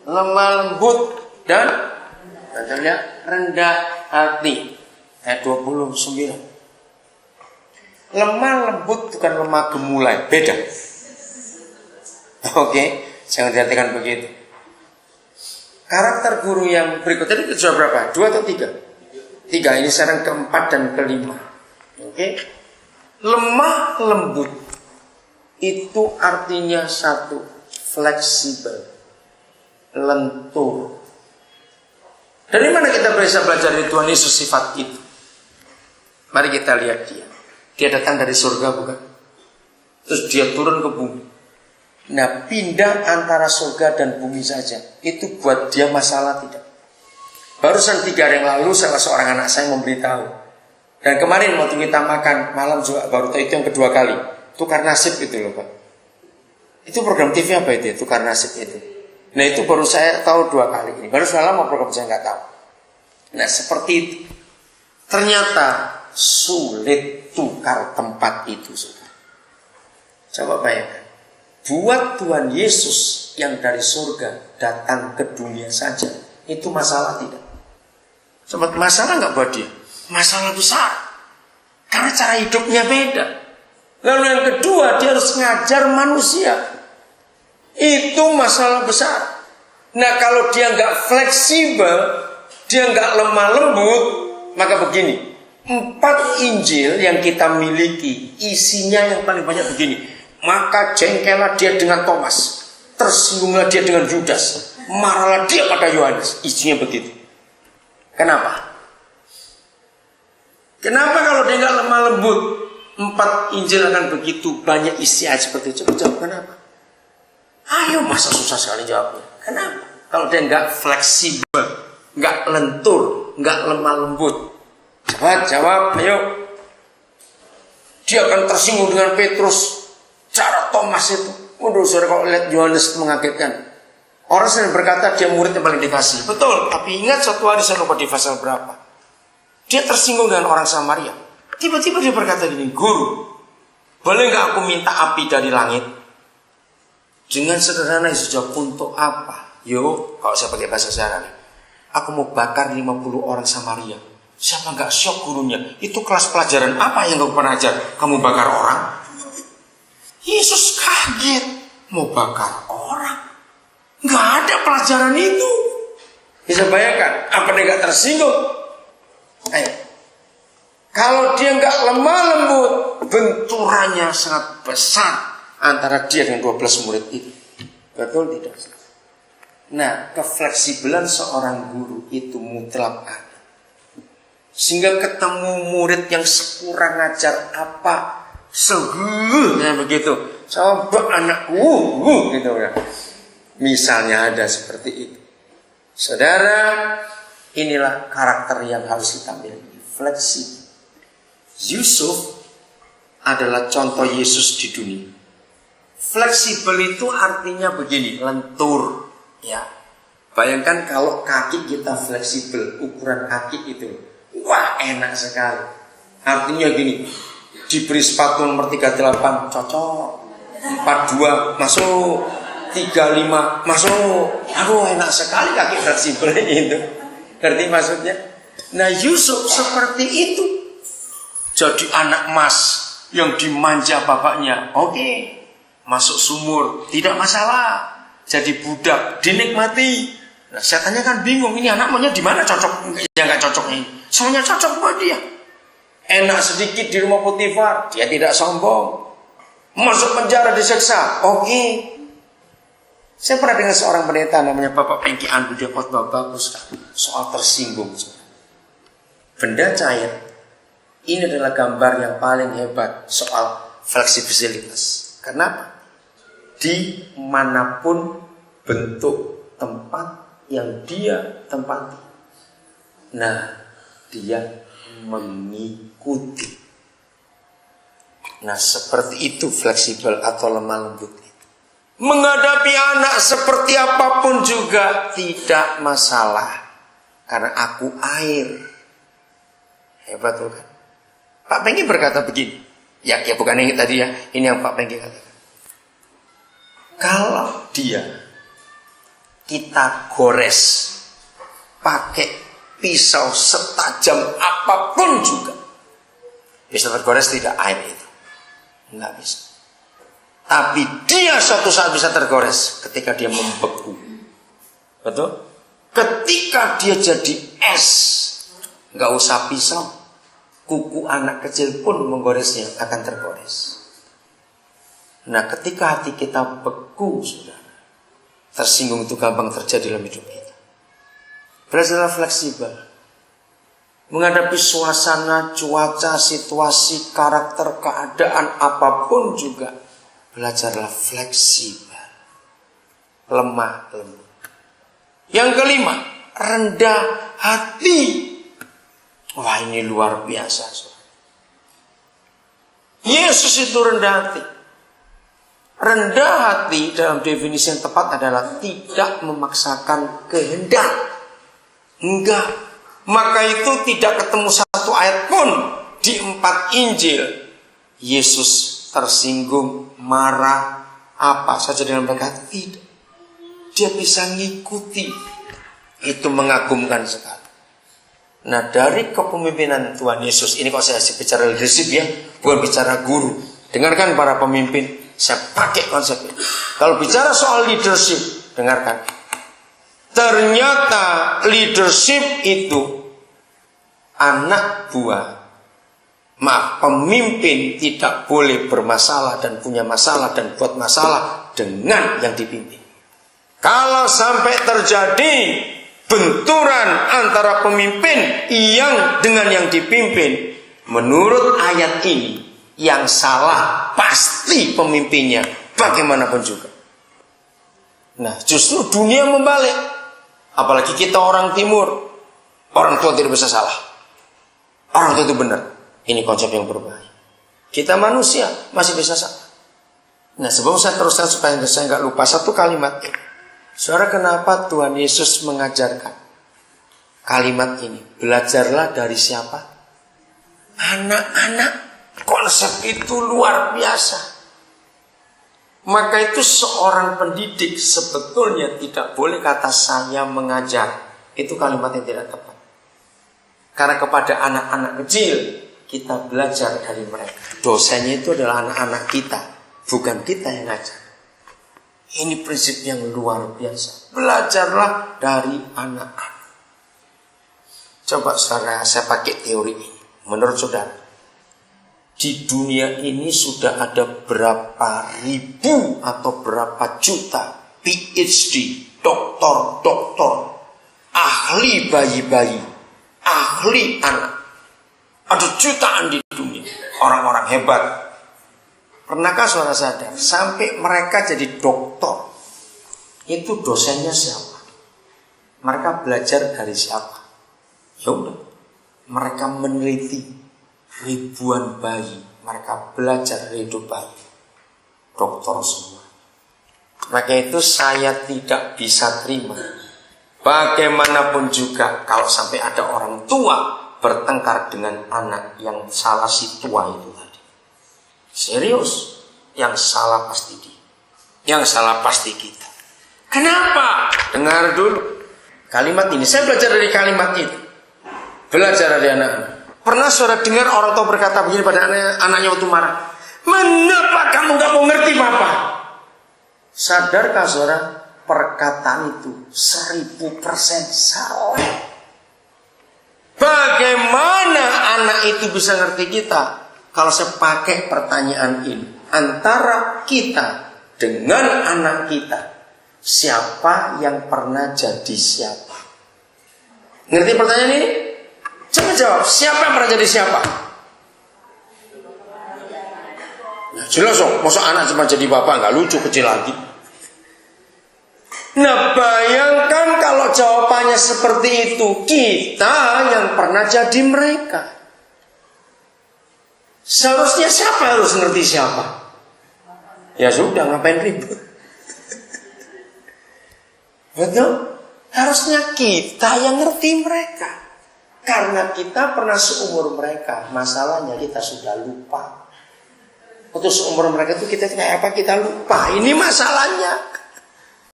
lemah lembut dan rendah hati. Ayat 29. Lemah lembut bukan lemah gemulai, beda. Oke, jangan diartikan begitu. Karakter guru yang berikutnya itu sudah berapa? 2 atau 3? 3, ini sekarang keempat dan kelima. Oke. Lemah lembut itu artinya satu, fleksibel, lentur. Dari mana kita bisa belajar dari Tuhan Yesus sifat itu? Mari kita lihat dia. Dia datang dari surga, bukan? Terus dia turun ke bumi. Nah, pindah antara surga dan bumi saja, itu buat dia masalah tidak? Barusan 3 hari yang lalu salah seorang anak saya memberitahu. Dan kemarin waktu kita makan malam juga baru tahu, itu yang kedua kali. Tukar nasib itu loh, Pak. Itu program TV apa itu? Tukar nasib itu. Nah, itu baru saya tahu 2 kali ini. Baru sudah lama program saya nggak tahu. Nah, seperti itu. Ternyata sulit tukar tempat itu, saudara. Coba bayangkan. Buat Tuhan Yesus yang dari surga datang ke dunia saja, itu masalah tidak? Coba, masalah nggak buat dia? Masalah besar. Karena cara hidupnya beda. Lalu yang kedua, dia harus ngajar manusia. Itu masalah besar. Nah, kalau dia nggak fleksibel, dia nggak lemah lembut, maka begini. 4 Injil yang kita miliki, isinya yang paling banyak begini. Maka jengkellah dia dengan Thomas, tersinggunglah dia dengan Yudas, marahlah dia pada Yohanes. Isinya begitu. Kenapa? Kenapa kalau dia nggak lemah lembut, 4 Injil akan begitu banyak isi aja seperti itu? Coba jawab kenapa? Ayo, masa susah sekali jawabnya. Kenapa? Kalau dia nggak fleksibel, nggak lentur, nggak lemah lembut. Coba jawab, ayo. Dia akan tersinggung dengan Petrus. Cara Thomas itu, waduh, saudara, kalau lihat Yohanes mengagetkan. Orang sering berkata dia murid yang paling dikasih. Betul, tapi ingat suatu hari, saya lupa di pasal berapa, dia tersinggung dengan orang Samaria. Tiba-tiba dia berkata gini, Guru, boleh nggak aku minta api dari langit? Dengan sederhana Yesus jawab, untuk apa? Yo, kalau saya pakai bahasa sehari-hari, aku mau bakar 50 orang Samaria. Siapa nggak syok gurunya? Itu kelas pelajaran apa yang kamu pernah ajar? Kamu bakar orang? Yesus kaget, mau bakar orang? Nggak ada pelajaran itu. Bisa bayangkan, apa dia nggak tersinggung? Ayo. Kalau dia nggak lemah lembut, benturannya sangat besar antara dia dengan 12 murid itu. Betul tidak? Nah, kefleksibelan seorang guru itu mutlak ada. Sehingga ketemu murid yang sekurang ajar apa, ya begitu. Coba anakku, gitu ya. Misalnya ada seperti itu. Saudara, inilah karakter yang harus kita miliki, fleksibel. Yusuf adalah contoh Yesus di dunia. Fleksibel itu artinya begini, lentur, ya. Bayangkan kalau kaki kita fleksibel, ukuran kaki itu, wah enak sekali. Artinya gini, diberi sepatu nomor 38 cocok, 42 masuk, 35 masuk. Aduh, enak sekali kaki fleksibel itu. Ngerti maksudnya? Nah, Yusuf seperti itu. Jadi anak emas yang dimanja bapaknya. Oke. Masuk sumur, tidak masalah. Jadi budak, dinikmati. Nah, setannya kan bingung, ini anak maunya di mana cocok, yang nggak cocok ini. Soalnya cocok buat dia. Enak sedikit di rumah Potifar, dia tidak sombong. Masuk penjara diseksa, oke. Saya pernah dengan seorang pendeta namanya Bapak Pengki Andu, dia khotbah bagus kan, soal tersinggung. Benda cair. Ini adalah gambar yang paling hebat soal fleksibilitas. Kenapa? Dimanapun bentuk tempat yang dia tempati, nah dia mengikuti. Nah, seperti itu fleksibel atau lemah lembut. Menghadapi anak seperti apapun juga tidak masalah, karena aku air. Hebat bukan? Pak Pengki berkata begini, ya bukan yang tadi ya, ini yang Pak Pengki katakan. Kalau dia kita gores pakai pisau setajam apapun juga, bisa tergores tidak air itu? Enggak bisa. Tapi dia suatu saat bisa tergores ketika dia membeku. Betul? Ketika dia jadi es, enggak usah pisau, kuku anak kecil pun menggoresnya akan tergores. Nah, ketika hati kita beku, saudara, tersinggung itu gampang terjadi dalam hidup kita. Belajarlah fleksibel. Menghadapi suasana, cuaca, situasi, karakter, keadaan apapun juga, belajarlah fleksibel. Lemah lembut. Yang kelima, rendah hati. Wah, ini luar biasa, saudara. Yesus itu rendah hati. Rendah hati dalam definisi yang tepat adalah tidak memaksakan kehendak. Enggak. Maka itu tidak ketemu satu ayat pun di 4 Injil Yesus tersinggung, marah, apa saja dengan mereka. Tidak. Dia bisa ngikuti. Itu mengagumkan sekali. Nah, dari kepemimpinan Tuhan Yesus, ini kalau saya bicara leadership ya, bukan bicara guru. Dengarkan para pemimpin. Saya pakai konsep ini. Kalau bicara soal leadership, dengarkan. Ternyata leadership itu anak buah. Pemimpin tidak boleh bermasalah dan punya masalah dan buat masalah dengan yang dipimpin. Kalau sampai terjadi benturan antara pemimpin yang dengan yang dipimpin, menurut ayat ini, yang salah pasti pemimpinnya, bagaimanapun juga. Nah, justru dunia membalik. Apalagi kita orang timur, orang tua tidak bisa salah. Orang tua itu benar. Ini konsep yang berbahaya. Kita manusia masih bisa salah. Nah, sebelum saya teruskan supaya saya nggak lupa satu kalimat ini. Saudara, kenapa Tuhan Yesus mengajarkan kalimat ini? Belajarlah dari siapa? Anak-anak. Konsep itu luar biasa. Maka itu seorang pendidik sebetulnya tidak boleh kata saya mengajar. Itu kalimat yang tidak tepat. Karena kepada anak-anak kecil kita belajar dari mereka. Dosennya itu adalah anak-anak kita, bukan kita yang ngajar. Ini prinsip yang luar biasa. Belajarlah dari anak-anak. Coba saudara, saya pakai teori ini. Menurut saudara, di dunia ini sudah ada berapa ribu atau berapa juta PhD, doktor, ahli bayi-bayi, ahli anak. Ada jutaan di dunia, orang-orang hebat. Pernahkah saudara sadar, sampai mereka jadi doktor, itu dosennya siapa? Mereka belajar dari siapa? Ya udah, mereka meneliti ribuan bayi, mereka belajar hidup bayi, dokter semua. Maka itu saya tidak bisa terima, bagaimanapun juga kalau sampai ada orang tua bertengkar dengan anak yang salah si tua itu tadi. Serius, yang salah pasti dia, yang salah pasti kita. Kenapa? Dengar dulu kalimat ini. Saya belajar dari kalimat itu, belajar dari anak-anak. Pernah saudara dengar orang tua berkata begini pada anaknya waktu marah? Mengapa kamu gak mau ngerti papa? Sadarkah saudara, perkataan itu 1000% salah. Bagaimana anak itu bisa ngerti kita? Kalau saya pakai pertanyaan ini, antara kita dengan anak kita, siapa yang pernah jadi siapa? Ngerti pertanyaan ini? Coba jawab, siapa yang pernah jadi siapa? Nah, jelas dong, masa anak cuma jadi bapak, nggak lucu, kecil lagi. Nah, bayangkan kalau jawabannya seperti itu, kita yang pernah jadi mereka. Seharusnya siapa harus ngerti siapa? Ya sudah, ngapain ribut? Betul? Harusnya kita yang ngerti mereka. Karena kita pernah seumur mereka, masalahnya kita sudah lupa. Waktu seumur mereka itu kita kayak apa, kita lupa. Ini masalahnya.